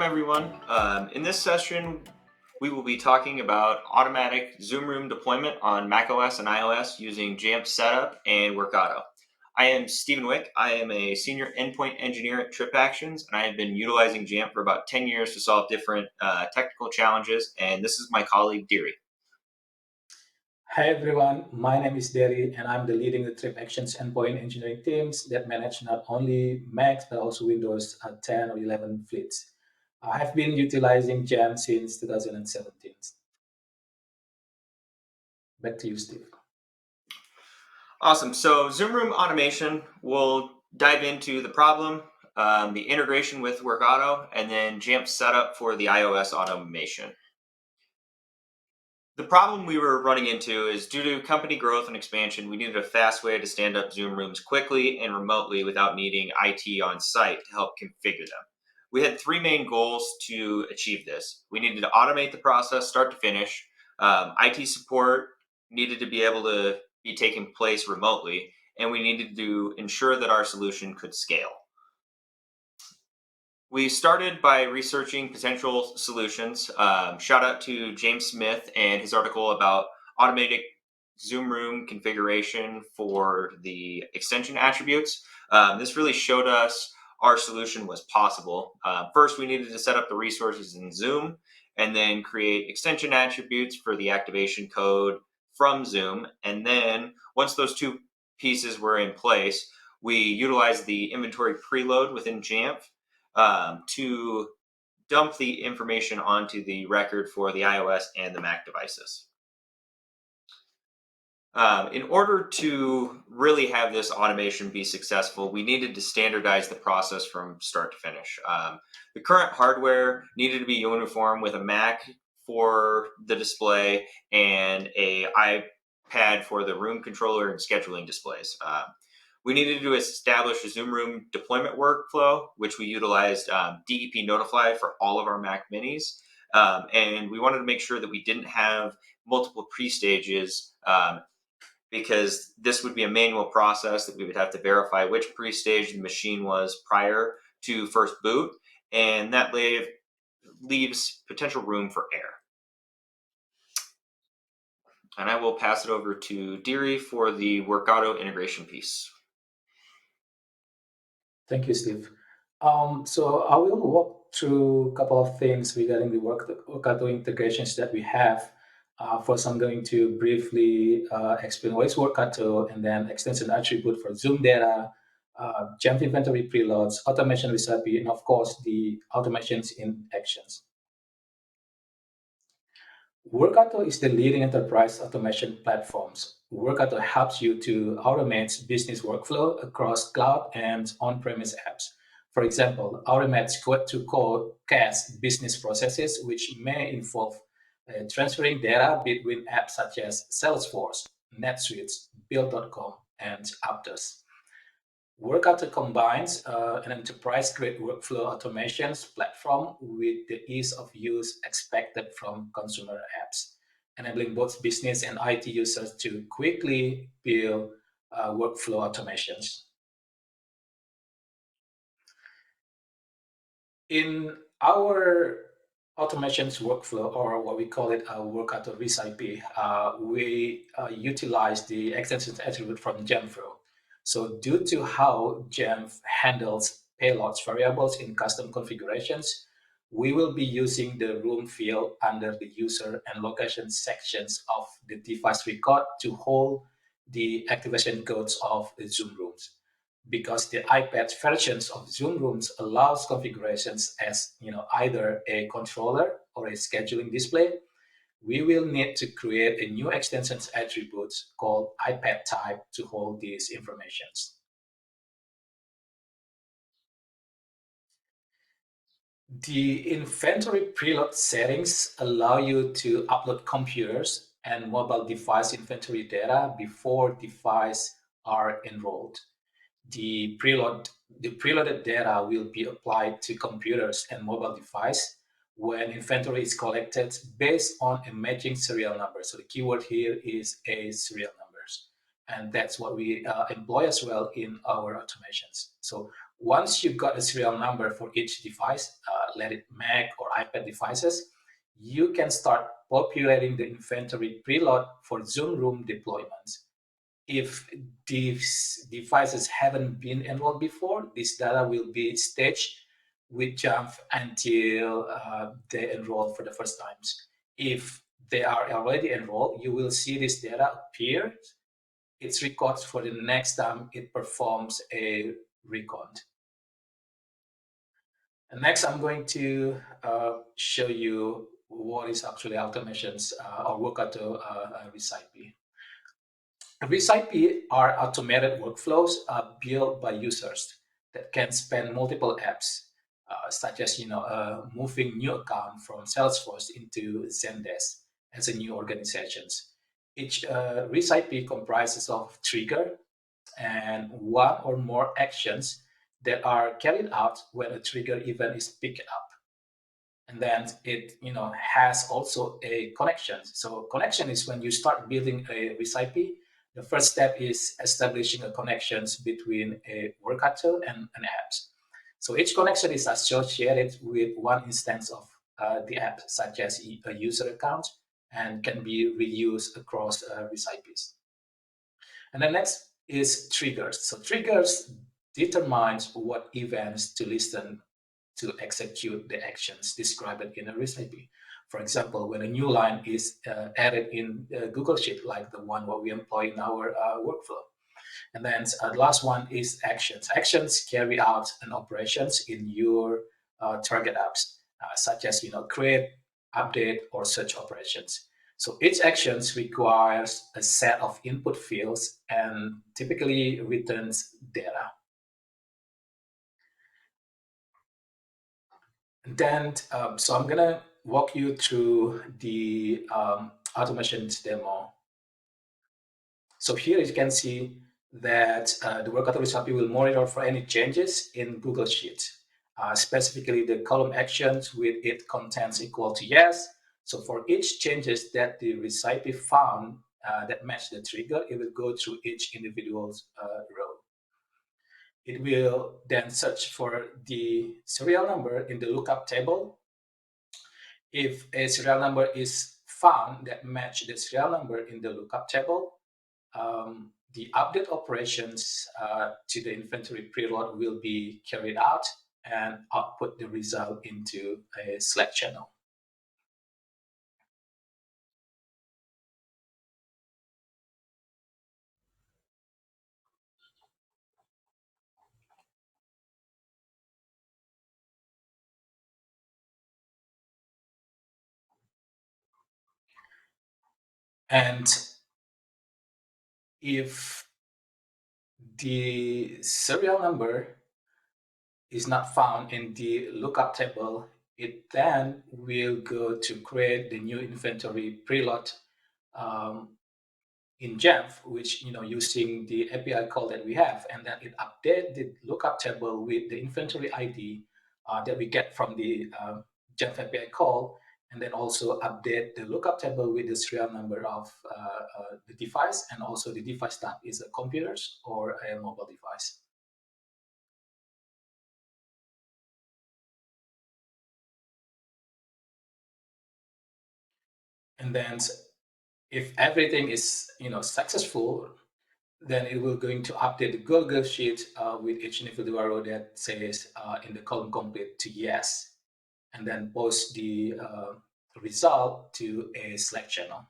Welcome everyone. In this session, we will be talking about automatic Zoom Room deployment on macOS and iOS using Jamf Setup and Workato. I am Stephen Wick. I am a senior endpoint engineer at TripActions, and I have been utilizing Jamf for about 10 years to solve different technical challenges, and this is my colleague, Deary. Hi everyone, my name is Derry and I'm the leading the TripActions endpoint engineering teams that manage not only Macs but also Windows 10 or 11 fleets. I have been utilizing Jamf since 2017. Back to you, Steve. Awesome. So Zoom Room automation, we'll dive into the problem, the integration with Workato, and then Jamf Setup for the iOS automation. The problem we were running into is due to company growth and expansion, we needed a fast way to stand up Zoom rooms quickly and remotely without needing IT on site to help configure them. We had three main goals to achieve this. We needed to automate the process start to finish. IT support needed to be able to be taking place remotely, and we needed to ensure that our solution could scale. We started by researching potential solutions. Shout out to James Smith and his article about automatic Zoom Room configuration for the extension attributes. This really showed us our solution was possible. First, we needed to set up the resources in Zoom and then create extension attributes for the activation code from Zoom. And then once those two pieces were in place, we utilized the inventory preload within Jamf to dump the information onto the record for the iOS and the Mac devices. In order to really have this automation be successful, we needed to standardize the process from start to finish. The current hardware needed to be uniform with a Mac for the display and a iPad for the room controller and scheduling displays. We needed to establish a Zoom Room deployment workflow, which we utilized DEP Notify for all of our Mac Minis. And we wanted to make sure that we didn't have multiple pre-stages because this would be a manual process that we would have to verify which pre-stage the machine was prior to first boot. And that leaves potential room for error. And I will pass it over to Deary for the Workato integration piece. Thank you, Steve. So I will walk through a couple of things regarding the Workato integrations that we have. First, I'm going to briefly explain what is Workato and then extension attribute for Zoom data, Jamf inventory preloads, automation recipe, and of course, the automations in actions. Workato is the leading enterprise automation platforms. Workato helps you to automate business workflow across cloud and on-premise apps. For example, automates code-to-code CAS business processes, which may involve transferring data between apps such as Salesforce, NetSuite, Build.com, and others. Workato combines an enterprise-grade workflow automations platform with the ease of use expected from consumer apps, enabling both business and IT users to quickly build workflow automations. In our automations workflow, or what we call it a Workato recipe, we utilize the extension attribute from Jamf Pro. So due to how Jamf handles payloads variables in custom configurations, we will be using the room field under the user and location sections of the device record to hold the activation codes of the Zoom rooms. Because the iPad versions of Zoom rooms allows configurations as either a controller or a scheduling display, we will need to create a new extensions attribute called iPad type to hold these informations. The inventory preload settings allow you to upload computers and mobile device inventory data before devices are enrolled. The preloaded data will be applied to computers and mobile device when inventory is collected based on a matching serial number. So the keyword here is a serial numbers. And that's what we employ as well in our automations. So Once you've got a serial number for each device, let it Mac or iPad devices, you can start populating the inventory preload for Zoom Room deployments. If these devices haven't been enrolled before, this data will be staged with Jamf until they enroll for the first times. If they are already enrolled, you will see this data appear. It's records for the next time it performs a recon. And next, I'm going to show you what is actually automations or Workato recipe. Recipe are automated workflows built by users that can span multiple apps, such as moving new account from Salesforce into Zendesk as a new organizations. Each recipe comprises of trigger and one or more actions that are carried out when a trigger event is picked up. And then it has also a connection. So connection is when you start building a recipe. The first step is establishing a connections between a Workato and an app. So each connection is associated with one instance of the app, such as a user account, and can be reused across recipes. And the next is triggers. So triggers determines what events to listen to execute the actions described in a recipe. For example, when a new line is added in Google Sheet, like the one what we employ in our workflow. And then the last one is actions. Actions carry out an operations in your target apps, such as create, update, or search operations. So each actions requires a set of input fields and typically returns data. And then, so I'm gonna walk you through the automations demo. So here you can see that the Workato recipe will monitor for any changes in Google Sheets, specifically the column actions with its contents equal to yes. So for each changes that the recipe found that match the trigger, it will go through each individual row. It will then search for the serial number in the lookup table. If a serial number is found that match the serial number in the lookup table, the update operations to the inventory preload will be carried out and output the result into a Slack channel. And if the serial number is not found in the lookup table, it then will go to create the new inventory preload in Jamf, which using the API call that we have, and then it update the lookup table with the inventory ID that we get from the Jamf API call, and then also update the lookup table with the serial number of the device, and also the device type is a computer or a mobile device. And then if everything is successful, then it will going to update the Google Sheet with each individual row that says in the column complete to yes, and then post the result to a Slack channel.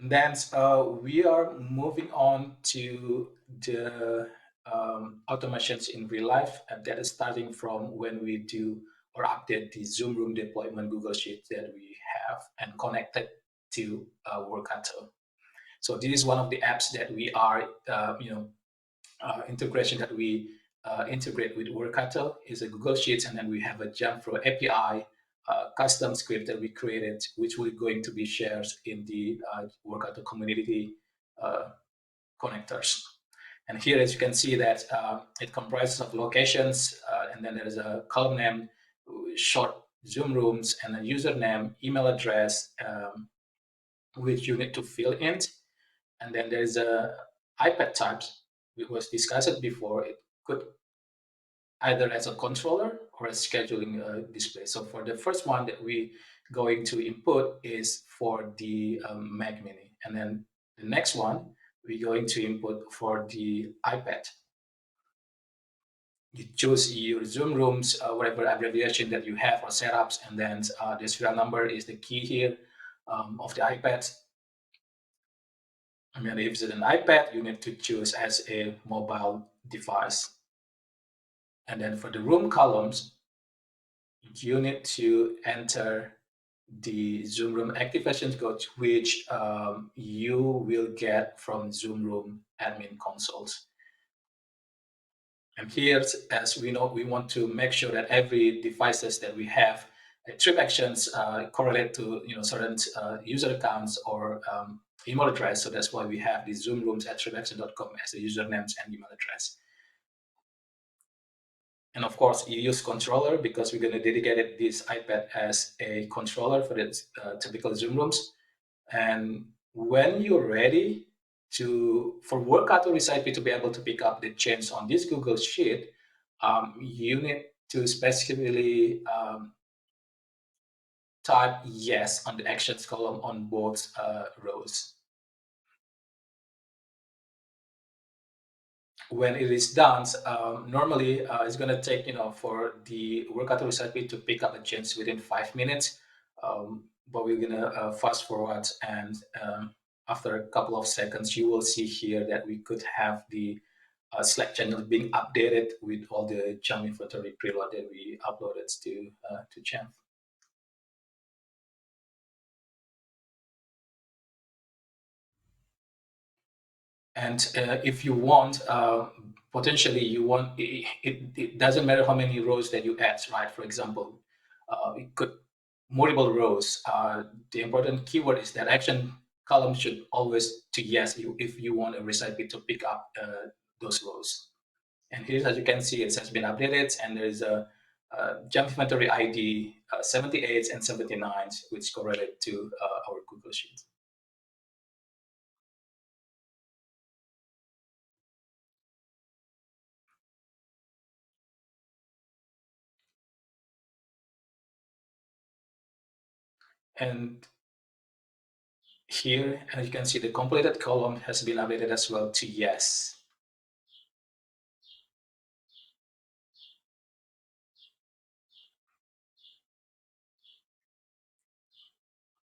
And then we are moving on to the automations in real life, and that is starting from when we do or update the Zoom Room deployment Google Sheet that we have and connect it to Workato. So this is one of the apps that we are, integration that we integrate with Workato is a Google Sheets, and then we have a Jamf Pro API custom script that we created, which we're going to be shared in the Workato community connectors. And here, as you can see, that it comprises of locations, and then there's a column name, short Zoom rooms, and a username, email address, which you need to fill in. And then there's a iPad types, was discussed before, it could either as a controller or a scheduling display. So for the first one that we going to input is for the Mac Mini, and then the next one we're going to input for the iPad. You choose your Zoom rooms, whatever abbreviation that you have or setups, and then the serial number is the key here of the iPad. I mean, if it's an iPad, you need to choose as a mobile device. And then for the room columns, you need to enter the Zoom Room activation code, which you will get from Zoom Room admin consoles. And here, as we know, we want to make sure that every devices that we have trip actions correlate to certain user accounts or email address. So that's why we have the Zoom Rooms at tripaction.com as the usernames and email address. And of course, you use controller because we're going to dedicate this iPad as a controller for the typical Zoom rooms. And when you're ready for Workato recipe to be able to pick up the change on this Google Sheet, you need to specifically type yes on the actions column on both rows. When it is done, normally it's going to take, for the Workato recipe to pick up a change within 5 minutes. But we're going to fast forward, and after a couple of seconds, you will see here that we could have the Slack channel being updated with all the Jamf inventory preload that we uploaded to Jamf. And if you want, potentially you want, it doesn't matter how many rows that you add, right? For example, it could multiple rows. The important keyword is that action column should always to yes if you want a recipe to pick up those rows. And here, as you can see, it has been updated, and there is a Jamf inventory ID 78 and 79, which correlate to our Google Sheet. And here, as you can see, the completed column has been updated as well to yes.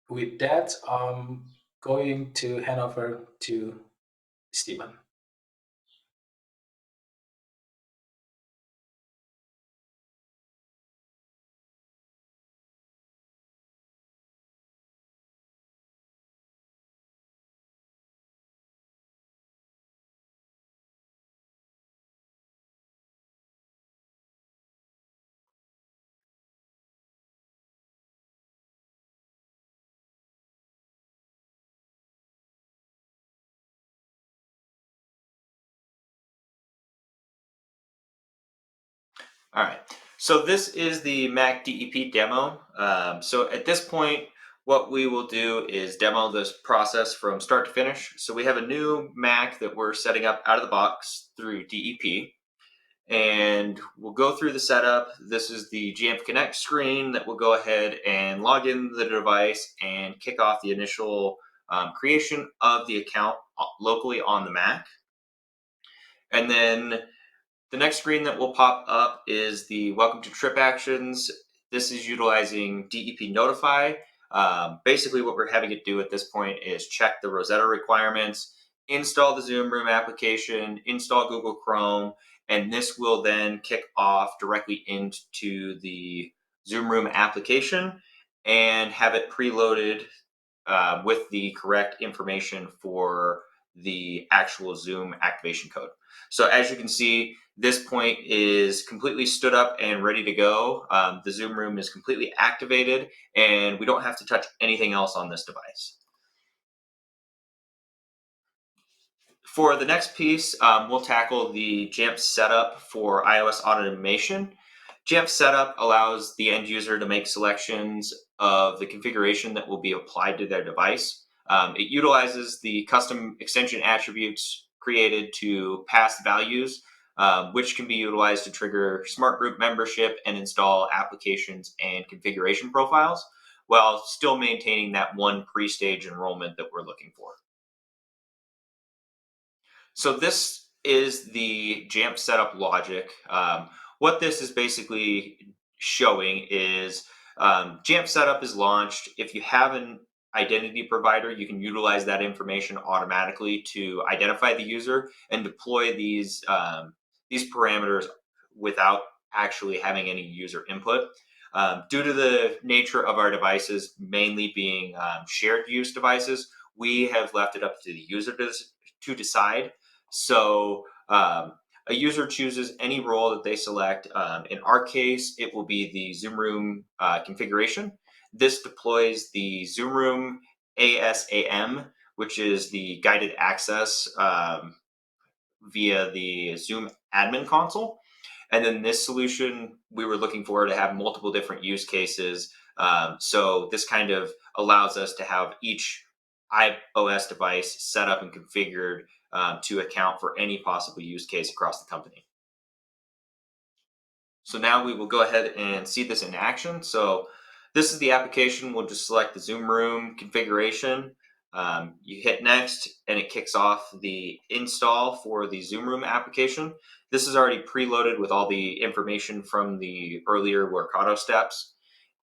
With that, I'm going to hand over to Stephen. All right, so this is the Mac DEP demo. So at this point, what we will do is demo this process from start to finish. So we have a new Mac that we're setting up out of the box through DEP. And we'll go through the setup. This is the Jamf Connect screen that will go ahead and log in the device and kick off the initial creation of the account locally on the Mac. And then the next screen that will pop up is the Welcome to Trip Actions. This is utilizing DEP Notify. Basically, what we're having it do at this point is check the Rosetta requirements, install the Zoom Room application, install Google Chrome, and this will then kick off directly into the Zoom Room application and have it preloaded with the correct information for the actual Zoom activation code. So as you can see, this point is completely stood up and ready to go. The Zoom Room is completely activated, and we don't have to touch anything else on this device. For the next piece, we'll tackle the Jamf Setup for iOS automation. Jamf Setup allows the end user to make selections of the configuration that will be applied to their device. It utilizes the custom extension attributes created to pass values, which can be utilized to trigger smart group membership and install applications and configuration profiles, while still maintaining that one pre-stage enrollment that we're looking for. So this is the Jamf setup logic. What this is basically showing is Jamf setup is launched. If you have an identity provider, you can utilize that information automatically to identify the user and deploy these parameters without actually having any user input. Due to the nature of our devices mainly being shared use devices, we have left it up to the user to decide. So a user chooses any role that they select. In our case, it will be the Zoom Room configuration. This deploys the Zoom Room ASAM, which is the guided access via the Zoom admin console. And then this solution, we were looking for to have multiple different use cases. So this kind of allows us to have each iOS device set up and configured to account for any possible use case across the company. So now we will go ahead and see this in action. So this is the application. We'll just select the Zoom Room configuration. You hit next and it kicks off the install for the Zoom Room application. This is already preloaded with all the information from the earlier Workato steps.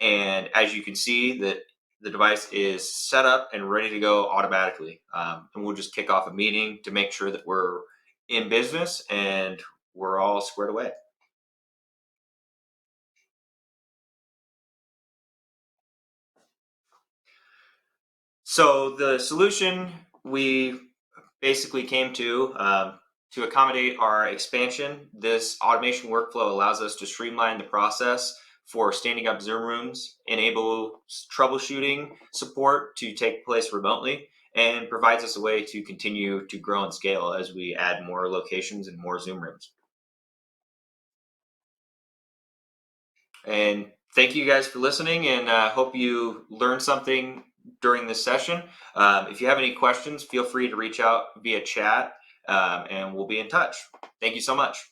And as you can see, that the device is set up and ready to go automatically. And we'll just kick off a meeting to make sure that we're in business and we're all squared away. So the solution we basically came to accommodate our expansion. This automation workflow allows us to streamline the process for standing up Zoom rooms, enable troubleshooting support to take place remotely, and provides us a way to continue to grow and scale as we add more locations and more Zoom rooms. And thank you guys for listening, and hope you learned something during this session. If you have any questions, feel free to reach out via chat, and we'll be in touch. Thank you so much.